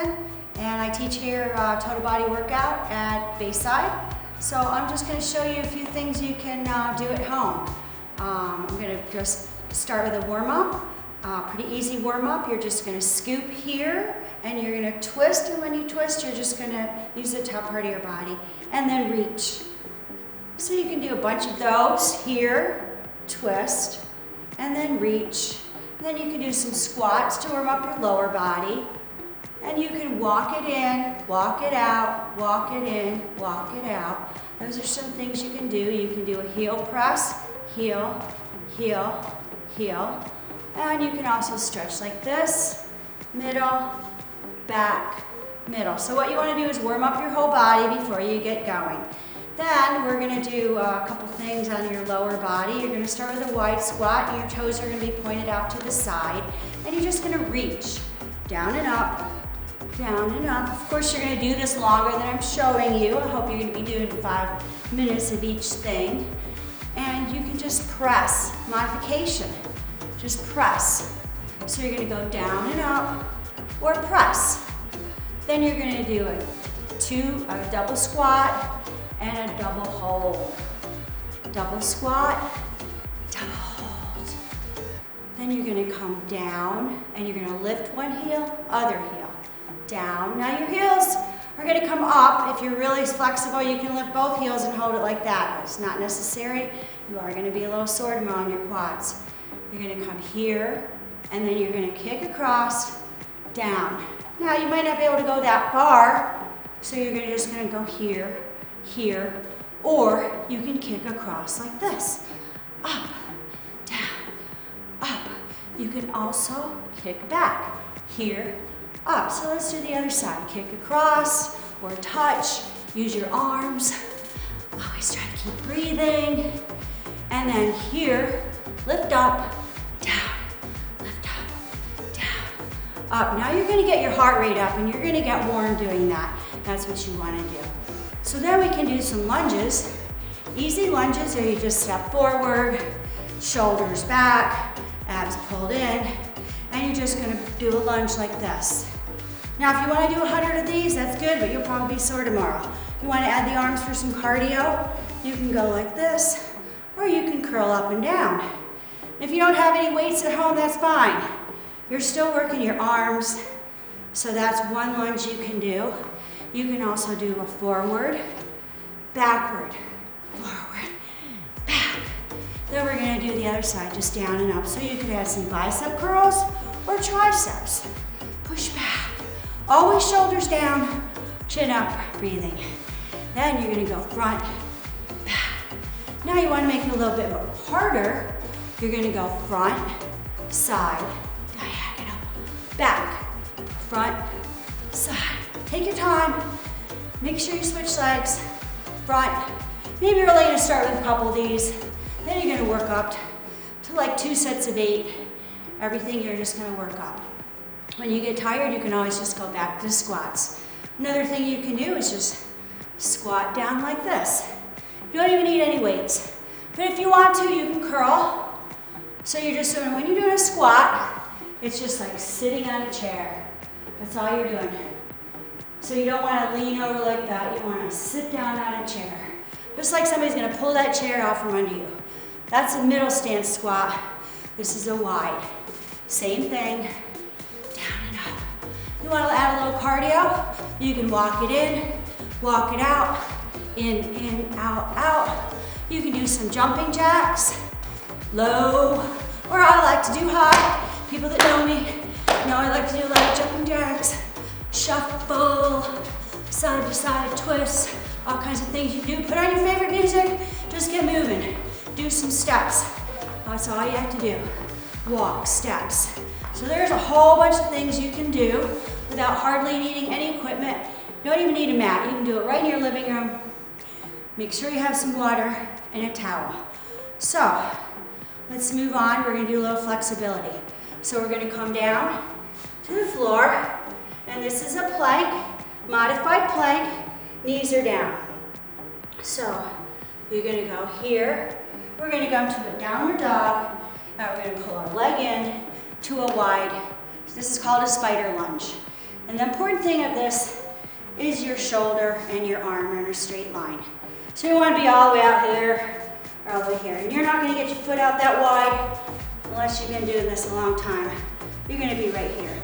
Jackson, and I teach here total body workout at Bayside. So I'm just going to show you a few things you can do at home. I'm going to just start with a warm-up. Pretty easy warm-up. You're just going to scoop here, and you're going to twist, and when you twist, you're just going to use the top part of your body, and then reach. So you can do a bunch of those here, twist, and then reach. And then you can do some squats to warm up your lower body. And you can walk it in, walk it out, walk it in, walk it out. Those are some things you can do. You can do a heel press, heel, heel, heel. And you can also stretch like this, middle, back, middle. So what you want to do is warm up your whole body before you get going. Then we're going to do a couple things on your lower body. You're going to start with a wide squat, and your toes are going to be pointed out to the side. And you're just going to reach down and up, down and up. Of course, you're going to do this longer than I'm showing you. I hope you're going to be doing 5 minutes of each thing. And you can just press, modification. Just press. So you're going to go down and up, or press. Then you're going to do a double squat, and a double hold. Double squat, double hold. Then you're gonna come down, and you're gonna lift one heel, other heel. Down. Now your heels are gonna come up. If you're really flexible, you can lift both heels and hold it like that, but it's not necessary. You are gonna be a little sore tomorrow on your quads. You're gonna come here, and then you're gonna kick across, down. Now you might not be able to go that far, so you're just gonna go here, here, or you can kick across like this. Up, down, up. You can also kick back, here, up. So let's do the other side. Kick across, or touch. Use your arms. Always try to keep breathing. And then here, lift up, down, lift up, down, up. Now you're gonna get your heart rate up, and you're gonna get warm doing that. That's what you wanna do. So then we can do some lunges. Easy lunges, or you just step forward, shoulders back, abs pulled in, and you're just gonna do a lunge like this. Now if you wanna do 100 of these, that's good, but you'll probably be sore tomorrow. You wanna add the arms for some cardio, you can go like this, or you can curl up and down. If you don't have any weights at home, that's fine. You're still working your arms, so that's one lunge you can do. You can also do a forward, backward, forward, back. Then we're gonna do the other side, just down and up. So you could add some bicep curls or triceps. Push back. Always shoulders down, chin up, breathing. Then you're gonna go front, back. Now you wanna make it a little bit more harder. You're gonna go front, side, diagonal, back, front, side. Take your time, make sure you switch legs, front. Maybe you're only gonna start with a couple of these, then you're gonna work up to like 2 sets of 8. Everything you're just gonna work up. When you get tired, you can always just go back to squats. Another thing you can do is just squat down like this. You don't even need any weights. But if you want to, you can curl. So you're just doing, when you're doing a squat, it's just like sitting on a chair. That's all you're doing. So you don't want to lean over like that. You want to sit down on a chair. Just like somebody's going to pull that chair out from under you. That's a middle stance squat. This is a wide. Same thing. Down and up. You want to add a little cardio? You can walk it in, walk it out, in, out, out. You can do some jumping jacks, low, or I like to do high. People that know me know I like to do a lot of jumping jacks. Shuffle, side to side twist, all kinds of things you do. Put on your favorite music, just get moving. Do some steps. That's all you have to do. Walk, steps. So there's a whole bunch of things you can do without hardly needing any equipment. You don't even need a mat. You can do it right in your living room. Make sure you have some water and a towel. So let's move on. We're gonna do a little flexibility. So we're gonna come down to the floor. And this is a plank, modified plank, knees are down. So you're gonna go here. We're gonna come to a downward dog. Now we're gonna pull our leg in to a wide, this is called a spider lunge. And the important thing of this is your shoulder and your arm are in a straight line. So you want to be all the way out here or all the way here. And you're not going to get your foot out that wide unless you've been doing this a long time. You're going to be right here.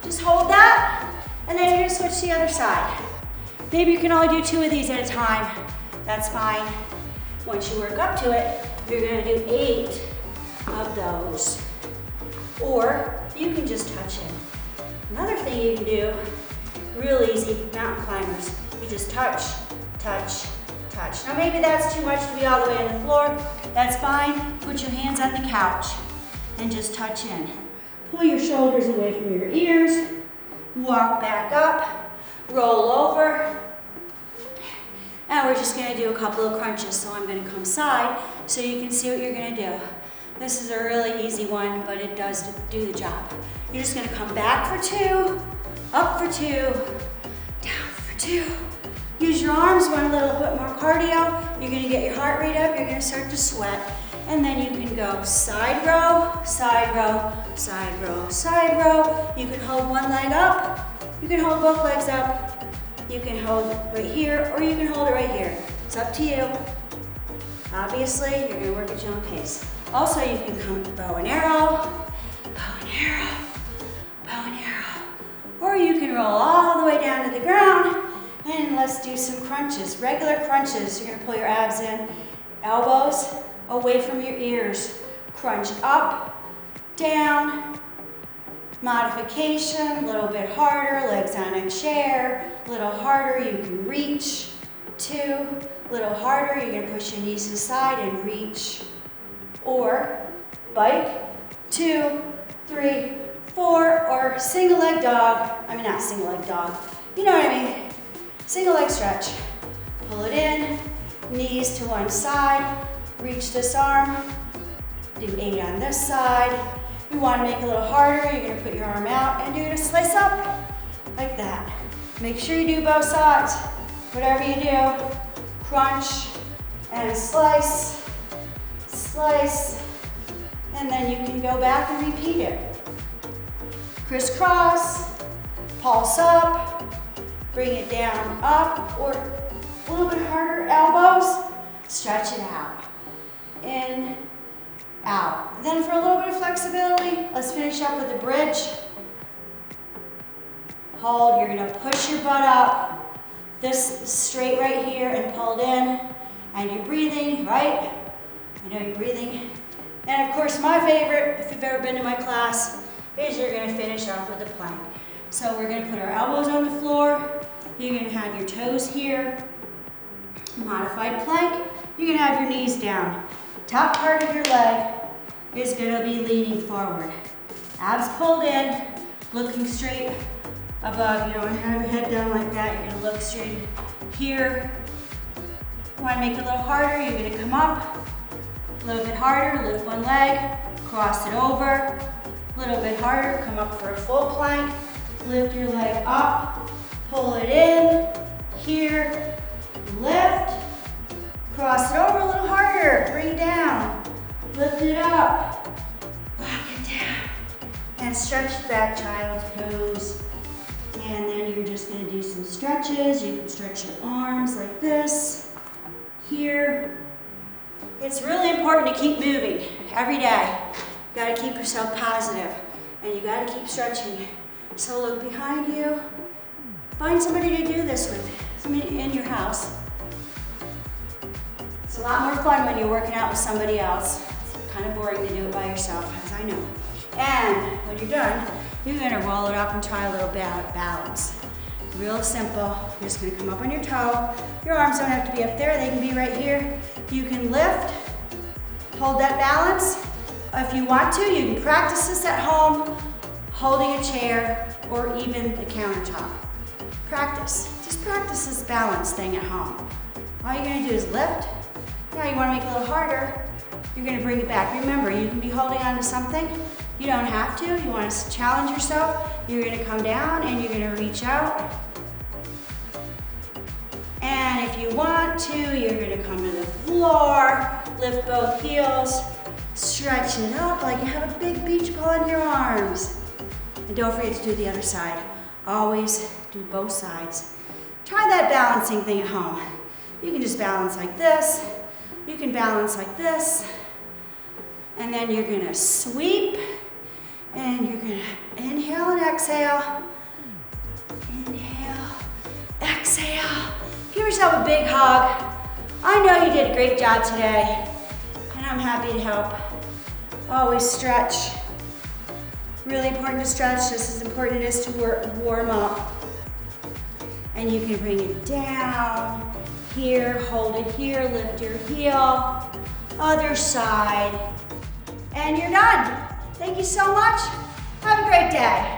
Just hold that, and then you're going to switch to the other side. Maybe you can only do 2 of these at a time. That's fine. Once you work up to it, you're going to do 8 of those. Or you can just touch it. Another thing you can do, real easy, mountain climbers, you just touch, touch, touch. Now maybe that's too much to be all the way on the floor. That's fine. Put your hands on the couch and just touch in. Pull your shoulders away from your ears. Walk back up. Roll over. And we're just going to do a couple of crunches. So I'm going to come side so you can see what you're going to do. This is a really easy one, but it does do the job. You're just going to come back for 2, up for 2, down for 2. Use your arms, want a little bit more cardio. You're going to get your heart rate up. You're going to start to sweat. And then you can go side row, side row, side row, side row. You can hold one leg up. You can hold both legs up. You can hold it right here, or you can hold it right here. It's up to you. Obviously, you're going to work at your own pace. Also, you can come bow and arrow, bow and arrow, bow and arrow. Or you can roll all the way down to the ground. And let's do some crunches, regular crunches. You're going to pull your abs in, elbows away from your ears. Crunch up, down, modification, a little bit harder, legs on a chair, a little harder, you can reach, 2, a little harder, you're going to push your knees to the side and reach, or bike, 2, 3, 4, or single leg dog, not single leg dog, you know what I mean, single leg stretch, pull it in, knees to one side, reach this arm, do 8 on this side. You want to make it a little harder, you're going to put your arm out and do a slice up, like that. Make sure you do both sides. Whatever you do, crunch and slice, slice, and then you can go back and repeat it. Crisscross, pulse up, bring it down, up, or a little bit harder, elbows, stretch it out. In, out. Then for a little bit of flexibility, let's finish up with a bridge. Hold, you're going to push your butt up, this straight right here and pulled in, and you're breathing, right? I know you're breathing. And of course, my favorite, if you've ever been to my class, is you're going to finish off with a plank. So we're going to put our elbows on the floor, you're going to have your toes here, modified plank, you're going to have your knees down. Top part of your leg is going to be leaning forward. Abs pulled in, looking straight above. You don't have your head down like that. You're going to look straight here. You want to make it a little harder. You're going to come up, a little bit harder, lift one leg, cross it over, a little bit harder, come up for a full plank, lift your leg up, pull it in, here, lift, cross it over a little harder, bring it down, lift it up, lock it down, and stretch the back, child's pose. And then you're just going to do some stretches. You can stretch your arms like this, here. It's really important to keep moving every day. You got to keep yourself positive, and you got to keep stretching. So look behind you. Find somebody to do this with, somebody in your house. It's a lot more fun when you're working out with somebody else. It's kind of boring to do it by yourself, as I know. And when you're done, you're going to roll it up and try a little balance. Real simple. You're just going to come up on your toe. Your arms don't have to be up there. They can be right here. You can lift, hold that balance. If you want to, you can practice this at home, holding a chair or even the countertop. Practice. Just practice this balance thing at home. All you're going to do is lift. Now you want to make it a little harder. You're going to bring it back. Remember, you can be holding on to something. You don't have to. You want to challenge yourself. You're going to come down and you're going to reach out. And if you want to, you're going to come to the floor, lift both heels, stretch it up like you have a big beach ball in your arms. And don't forget to do the other side. Always do both sides. Try that balancing thing at home. You can just balance like this. You can balance like this. And then you're gonna sweep. And you're gonna inhale and exhale. Inhale, exhale. Give yourself a big hug. I know you did a great job today. And I'm happy to help. Always stretch. Really important to stretch, just as important it is to warm up. And you can bring it down. Here, hold it here, lift your heel. Other side. And you're done. Thank you so much. Have a great day.